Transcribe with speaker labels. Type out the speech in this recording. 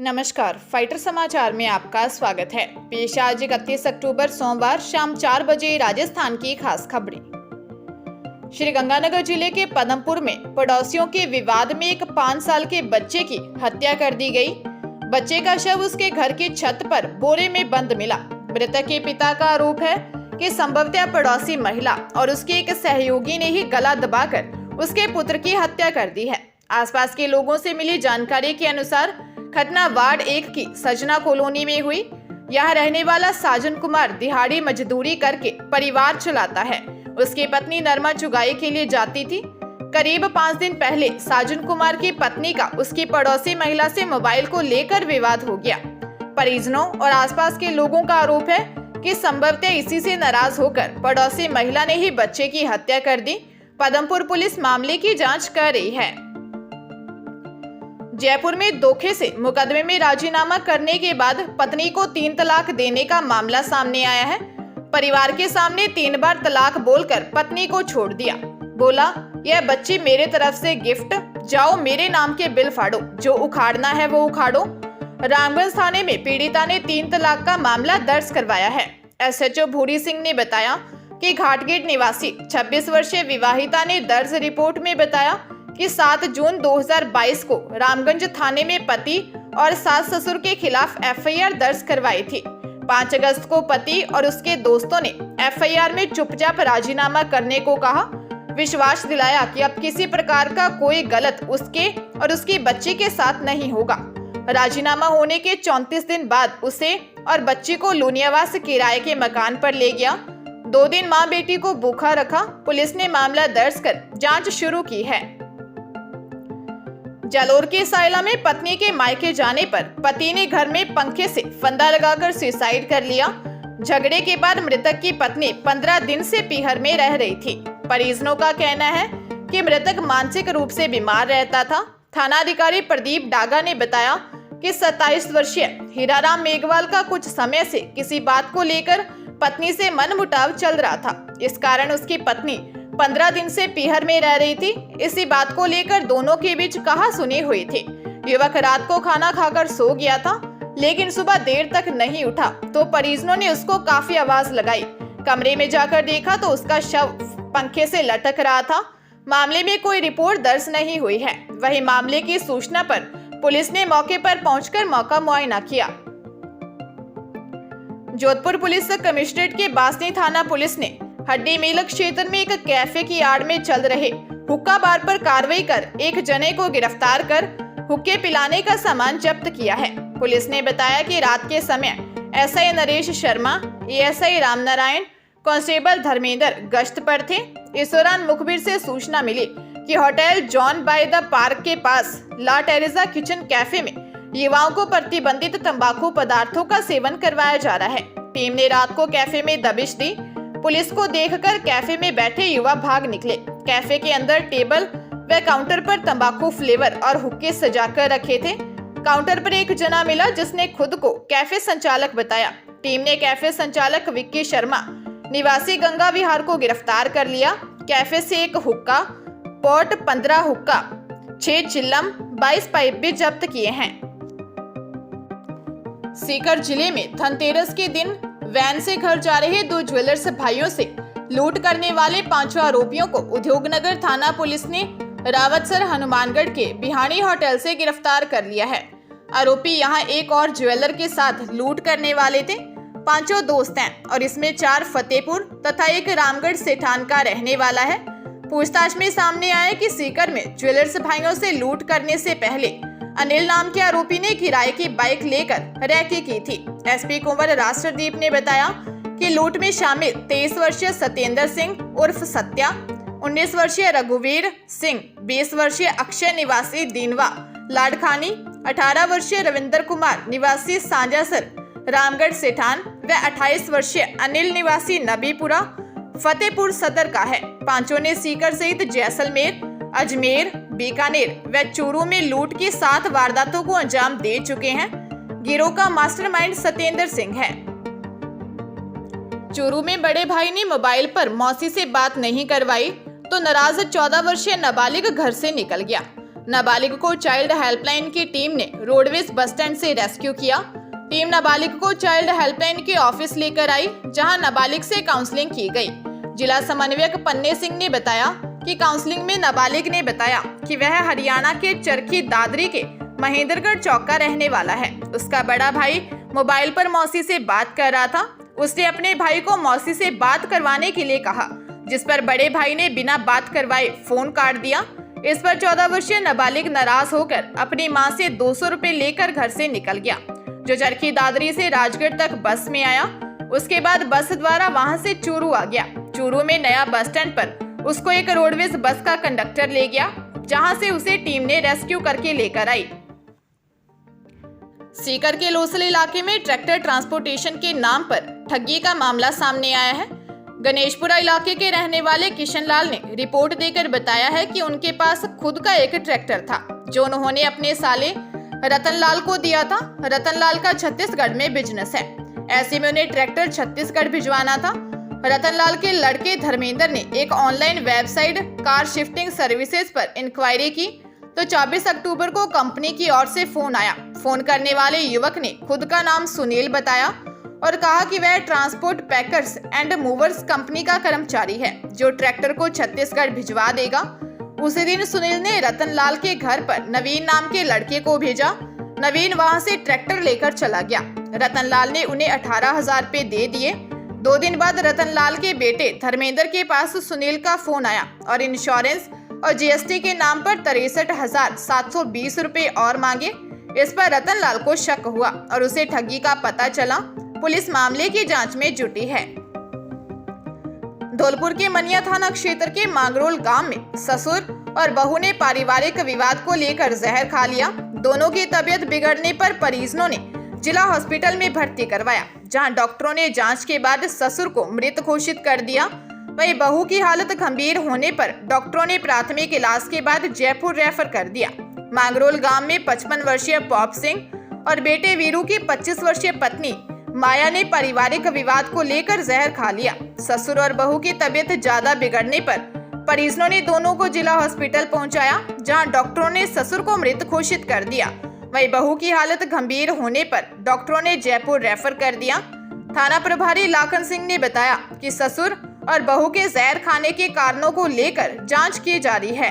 Speaker 1: नमस्कार, फाइटर समाचार में आपका स्वागत है। पेश आज 31 अक्टूबर सोमवार शाम 4 बजे राजस्थान की खास खबरें। श्रीगंगानगर जिले के पदमपुर में पड़ोसियों के विवाद में एक 5 साल के बच्चे की हत्या कर दी गई। बच्चे का शव उसके घर की छत पर बोरे में बंद मिला। मृतक के पिता का आरोप है कि संभवतः पड़ोसी महिला और उसके एक सहयोगी ने ही गला दबाकर उसके पुत्र की हत्या कर दी है। आसपास के लोगों से मिली जानकारी के अनुसार घटना वार्ड 1 की सजना कॉलोनी में हुई। यहाँ रहने वाला साजन कुमार दिहाड़ी मजदूरी करके परिवार चलाता है। उसकी पत्नी नरमा चुगाई के लिए जाती थी। करीब 5 दिन पहले साजन कुमार की पत्नी का उसकी पड़ोसी महिला से मोबाइल को लेकर विवाद हो गया। परिजनों और आसपास के लोगों का आरोप है कि संभवतः इसी से नाराज होकर पड़ोसी महिला ने ही बच्चे की हत्या कर दी। पदमपुर पुलिस मामले की जांच कर रही है। जयपुर में धोखे से मुकदमे में राजीनामा करने के बाद पत्नी को 3 तलाक देने का मामला सामने आया है। परिवार के सामने 3 बार तलाक बोलकर पत्नी को छोड़ दिया। बोला, यह बच्ची मेरे तरफ से गिफ्ट, जाओ मेरे नाम के बिल फाड़ो, जो उखाड़ना है वो उखाड़ो। रामगंज थाने में पीड़िता ने 3 तलाक का मामला दर्ज करवाया है। SHO भूरी सिंह ने बताया कि घाटगेट निवासी 26 वर्षीय विवाहिता ने दर्ज रिपोर्ट में बताया कि 7 जून 2022 को रामगंज थाने में पति और सास ससुर के खिलाफ FIR दर्ज करवाई थी। 5 अगस्त को पति और उसके दोस्तों ने FIR में चुपचाप राजीनामा करने को कहा। विश्वास दिलाया कि अब किसी प्रकार का कोई गलत उसके और उसकी बच्ची के साथ नहीं होगा। राजीनामा होने के 34 दिन बाद उसे और बच्ची को लूनियावास किराए के मकान पर ले गया। 2 दिन मां बेटी को भूखा रखा। पुलिस ने मामला दर्ज कर जांच शुरू की है। जालोर के सायला में पत्नी के मायके जाने पर पति ने घर में पंखे से फंदा लगाकर सुसाइड कर लिया। झगड़े के बाद मृतक की पत्नी 15 दिन से पीहर में रह रही थी। परिजनों का कहना है कि मृतक मानसिक रूप से बीमार रहता था। थानाधिकारी प्रदीप डागा ने बताया कि 27 वर्षीय हीराराम मेघवाल का कुछ समय से किसी बात को लेकर पत्नी से मनमुटाव चल रहा था। इस कारण उसकी पत्नी 15 दिन से पीहर में रह रही थी। इसी बात को लेकर दोनों के बीच कहासुनी हुई थी। युवक रात को खाना खाकर सो गया था, लेकिन सुबह देर तक नहीं उठा तो परिजनों ने उसको काफी आवाज लगाई। कमरे में जाकर देखा तो उसका शव पंखे से लटक रहा था। मामले में कोई रिपोर्ट दर्ज नहीं हुई है। वहीं मामले की सूचना पर पुलिस ने मौके पर पहुंचकर मौका मुआयना किया। जोधपुर पुलिस कमिश्नरेट के बासनी थाना पुलिस ने हड्डी मेल क्षेत्र में एक कैफे की आड़ में चल रहे हुक्का बार पर कार्रवाई कर एक जने को गिरफ्तार कर हुक्के पिलाने का सामान जब्त किया है। पुलिस ने बताया कि रात के समय SI Naresh Sharma, ASI Ramnarayan, constable Dharmendra गश्त पर थे। इस दौरान मुखबिर से सूचना मिली कि hotel John by the park के पास ला टेरेसा किचन कैफे में युवाओं को प्रतिबंधित तंबाकू पदार्थों का सेवन करवाया जा रहा है। टीम ने रात को कैफे में दबिश दी। पुलिस को देखकर कैफे में बैठे युवा भाग निकले। कैफे के अंदर टेबल व काउंटर पर तंबाकू फ्लेवर और हुक्के सजाकर रखे थे। काउंटर पर एक जना मिला जिसने खुद को कैफे संचालक बताया। टीम ने कैफे संचालक विक्की शर्मा निवासी गंगा विहार को गिरफ्तार कर लिया। कैफे से एक हुक्का पॉट, 15 हुक्का, 6 चिल्लम, 22 पाइप भी जब्त किए हैं। सीकर जिले में धनतेरस के दिन वैन से घर जा रहे 2 ज्वेलर्स भाइयों से लूट करने वाले 5 आरोपियों को उद्योगनगर थाना पुलिस ने रावतसर हनुमानगढ़ के बिहानी होटल से गिरफ्तार कर लिया है। आरोपी यहां एक और ज्वेलर के साथ लूट करने वाले थे। 5 दोस्त हैं और इसमें 4 फतेहपुर तथा एक रामगढ़ सेठान का रहने वाला है। पूछताछ में सामने आया कि सीकर में ज्वेलर्स भाइयों से लूट करने से पहले अनिल नाम के आरोपी ने किराए की बाइक लेकर रैकी की थी। SP कुंवर राष्ट्रदीप ने बताया कि लूट में शामिल 23 वर्षीय सत्येंद्र सिंह उर्फ सत्या, 19 वर्षीय रघुवीर सिंह, 20 वर्षीय अक्षय निवासी दीनवा लाडखानी, 18 वर्षीय रविंद्र कुमार निवासी सांजासर रामगढ़ सेठान व 28 वर्षीय अनिल निवासी नबीपुरा फतेहपुर सदर का है। 5 ने सीकर सहित जैसलमेर, अजमेर, बीकानेर व चूरू में लूट की 7 वारदातों को अंजाम दे चुके हैं। गिरोह का मास्टरमाइंड सत्येंद्र सिंह है। चूरू में बड़े भाई ने मोबाइल पर मौसी से बात नहीं करवाई तो नाराज 14 वर्षीय नाबालिग घर से निकल गया। नाबालिग को चाइल्ड हेल्पलाइन की टीम ने रोडवेज बस स्टैंड से रेस्क्यू किया। टीम नाबालिग को चाइल्ड हेल्पलाइन के ऑफिस लेकर आई, जहां नाबालिग से काउंसलिंग की गई। जिला समन्वयक पन्ने सिंह ने बताया कि काउंसलिंग में नाबालिग ने बताया कि वह हरियाणा के चरखी दादरी के महेंद्रगढ़ चौक का रहने वाला है। उसका बड़ा भाई मोबाइल पर मौसी से बात कर रहा था। उसने अपने भाई को मौसी से बात करवाने के लिए कहा, जिस पर बड़े भाई ने बिना बात करवाए फोन काट दिया। इस पर 14 वर्षीय नाबालिग नाराज होकर अपनी मां से 200 रुपए लेकर घर से निकल गया, जो चरखी दादरी से राजगढ़ तक बस में आया। उसके बाद बस द्वारा वहां से चूरू आ गया। चूरू में नया बस स्टैंड पर उसको एक रोडवेज बस का कंडक्टर ले गया, जहां से उसे टीम ने रेस्क्यू करके लेकर आई। सीकर के लोसल इलाके में ट्रैक्टर ट्रांसपोर्टेशन के नाम पर ठगी का मामला सामने आया है। गणेशपुरा इलाके के रहने वाले किशन लाल ने रिपोर्ट देकर बताया है कि उनके पास खुद का एक ट्रैक्टर था, जो उन्होंने अपने साले रतन लाल को दिया था। रतन लाल का छत्तीसगढ़ में बिजनेस है, ऐसे में उन्हें ट्रैक्टर छत्तीसगढ़ भिजवाना था। रतन लाल के लड़के धर्मेंद्र ने एक online website car shifting services पर इंक्वायरी की, तो 24 अक्टूबर को कंपनी की ओर से फोन आया। फोन करने वाले युवक ने खुद का नाम सुनील बताया और कहा कि वह transport packers and movers company का कर्मचारी है, जो ट्रैक्टर को छत्तीसगढ़ भिजवा देगा। उसी दिन सुनील ने रतन लाल के घर पर नवीन नाम के लड़के को भेजा। नवीन वहां से ट्रैक्टर लेकर चला गया। रतन लाल ने उन्हें 18,000 रुपए दे दिए। 2 दिन बाद रतन लाल के बेटे धर्मेंद्र के पास सुनील का फोन आया और इंश्योरेंस और जीएसटी के नाम पर 63,720 रुपए और मांगे। इस पर रतन लाल को शक हुआ और उसे ठगी का पता चला। पुलिस मामले की जांच में जुटी है। धौलपुर के मनिया थाना क्षेत्र के मांगरोल गांव में ससुर और बहू ने पारिवारिक विवाद को लेकर जहर खा लिया। दोनों की तबीयत बिगड़ने पर परिजनों ने जिला हॉस्पिटल में भर्ती करवाया, जहां डॉक्टरों ने जांच के बाद ससुर को मृत घोषित कर दिया। वहीं बहू की हालत गंभीर होने पर डॉक्टरों ने प्राथमिक इलाज के बाद जयपुर रेफर कर दिया। मांगरोल गांव में 55 वर्षीय पॉप सिंह और बेटे वीरू की 25 वर्षीय पत्नी माया ने पारिवारिक विवाद को लेकर जहर खा लिया। ससुर और बहू की तबीयत ज्यादा बिगड़ने पर परिजनों ने दोनों को जिला हॉस्पिटल पहुंचाया, जहां डॉक्टरों ने ससुर को मृत घोषित कर दिया। वहीं बहू की हालत गंभीर होने पर डॉक्टरों ने जयपुर रेफर कर दिया। थाना प्रभारी लाखन सिंह ने बताया कि ससुर और बहू के जहर खाने के कारणों को लेकर जांच की जा रही है।